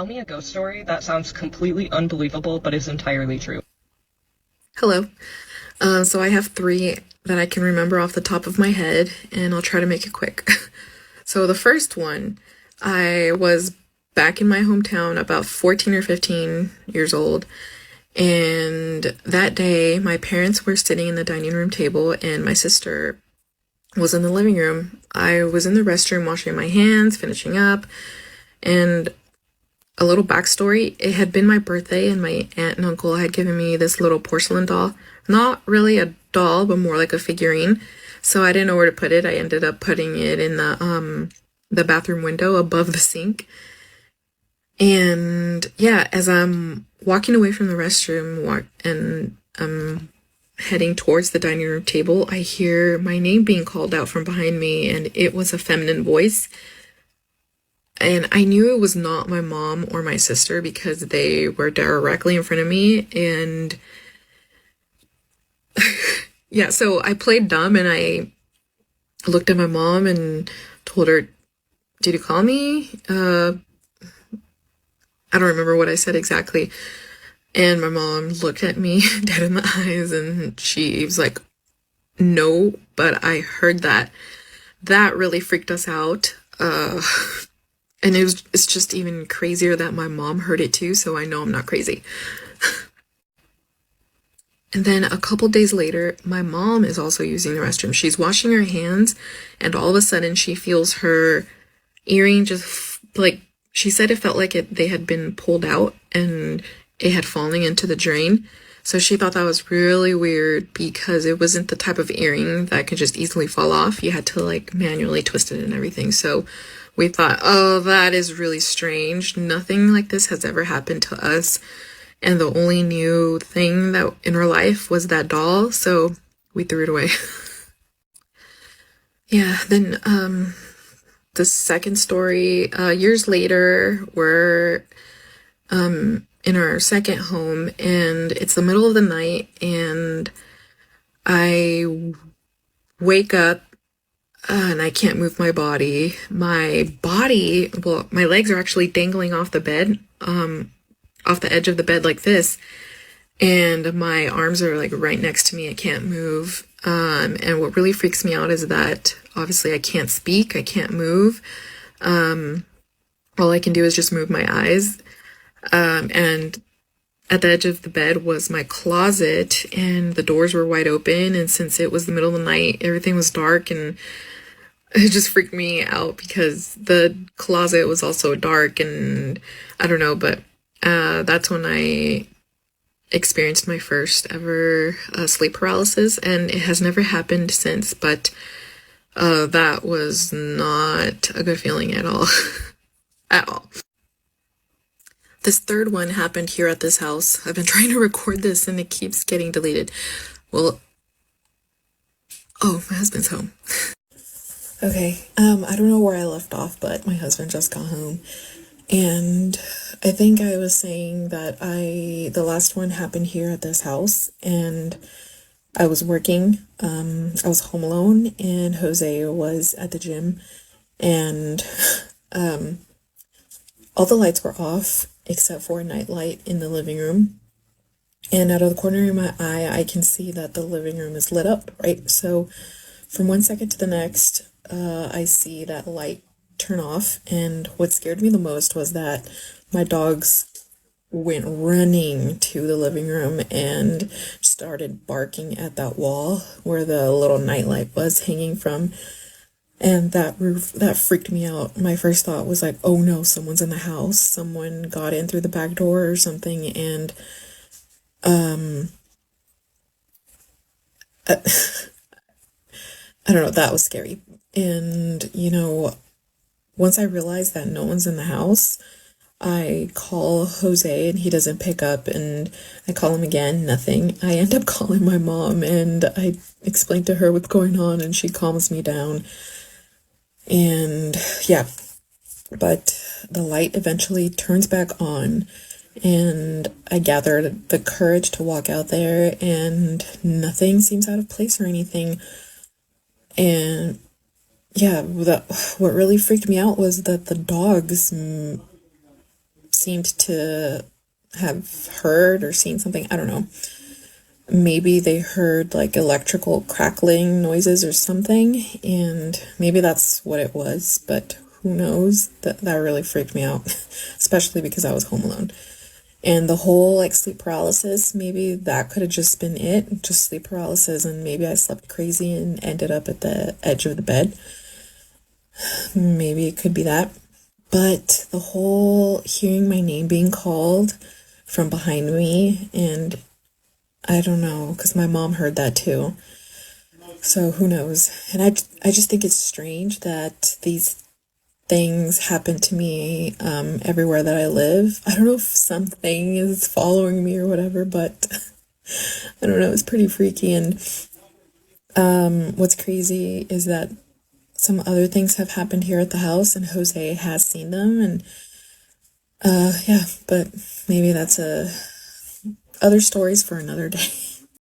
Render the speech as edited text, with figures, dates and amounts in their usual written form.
Tell me a ghost story that sounds completely unbelievable but is entirely true. Hello. So I have three that I can remember off the top of my head, and I'll try to make it quick. So the first one, I was back in my hometown, about 14 or 15 years old, and that day my parents were sitting in the dining room table, and my sister was in the living room. I was in the restroom washing my hands, finishing up, and a little backstory, it had been my birthday, and my aunt and uncle had given me this little porcelain doll. Not really a doll, but more like a figurine. So I didn't know where to put it. I ended up putting it in the bathroom window above the sink. And yeah, as I'm walking away from the restroom and I'm heading towards the dining room table, I hear my name being called out from behind me, and it was a feminine voice. And I knew it was not my mom or my sister because they were directly in front of me. And yeah, so I played dumb, and I looked at my mom and told her, "Did you call me?" I don't remember what I said exactly. And my mom looked at me dead in the eyes, and she was like, "No, but I heard that." That really freaked us out. And it's just even crazier that my mom heard it too, so I know I'm not crazy. And then a couple days later, my mom is also using the restroom. She's washing her hands, and all of a sudden she feels her earring just like she said it felt like they had been pulled out and it had fallen into the drain. So she thought that was really weird because it wasn't the type of earring that could just easily fall off. You had to like manually twist it and everything. So we thought, oh, that is really strange. Nothing like this has ever happened to us. And the only new thing that in her life was that doll. So we threw it away. Yeah, then the second story, years later, we're in our second home, and it's the middle of the night, and I wake up and I can't move my body. Well, my legs are actually dangling off the bed, off the edge of the bed like this, and my arms are like right next to me. I can't move. And what really freaks me out is that obviously I can't speak, I can't move. All I can do is just move my eyes. And at the edge of the bed was my closet, and the doors were wide open. And since it was the middle of the night, everything was dark, and it just freaked me out because the closet was also dark, and I don't know, but that's when I experienced my first ever sleep paralysis, and it has never happened since, but that was not a good feeling at all. At all. This third one happened here at this house. I've been trying to record this and it keeps getting deleted. Well, oh, my husband's home. Okay, I don't know where I left off, but my husband just got home. And I think I was saying that the last one happened here at this house, and I was working. I was home alone, and Jose was at the gym, and all the lights were off except for a night light in the living room. And out of the corner of my eye, I can see that the living room is lit up, right? So from one second to the next, I see that light turn off. And what scared me the most was that my dogs went running to the living room and started barking at that wall where the little nightlight was hanging from. And that freaked me out. My first thought was like, oh no, someone's in the house. Someone got in through the back door or something. And I, I don't know, that was scary. And, once I realized that no one's in the house, I call Jose and he doesn't pick up, and I call him again, nothing. I end up calling my mom and I explain to her what's going on, and she calms me down. And yeah, but the light eventually turns back on, and I gathered the courage to walk out there, and nothing seems out of place or anything. And yeah, what really freaked me out was that the dogs seemed to have heard or seen something. I don't know. Maybe they heard like electrical crackling noises or something, and maybe that's what it was, but who knows? That really freaked me out, especially because I was home alone. And the whole like sleep paralysis, maybe that could have just been it, just sleep paralysis, and maybe I slept crazy and ended up at the edge of the bed. Maybe it could be that. But the whole hearing my name being called from behind me, and I don't know, because my mom heard that too. So who knows? And I just think it's strange that these things happen to me everywhere that I live. I don't know if something is following me or whatever, but I don't know. It's pretty freaky. And what's crazy is that some other things have happened here at the house, and Jose has seen them. And yeah, but maybe that's other stories for another day.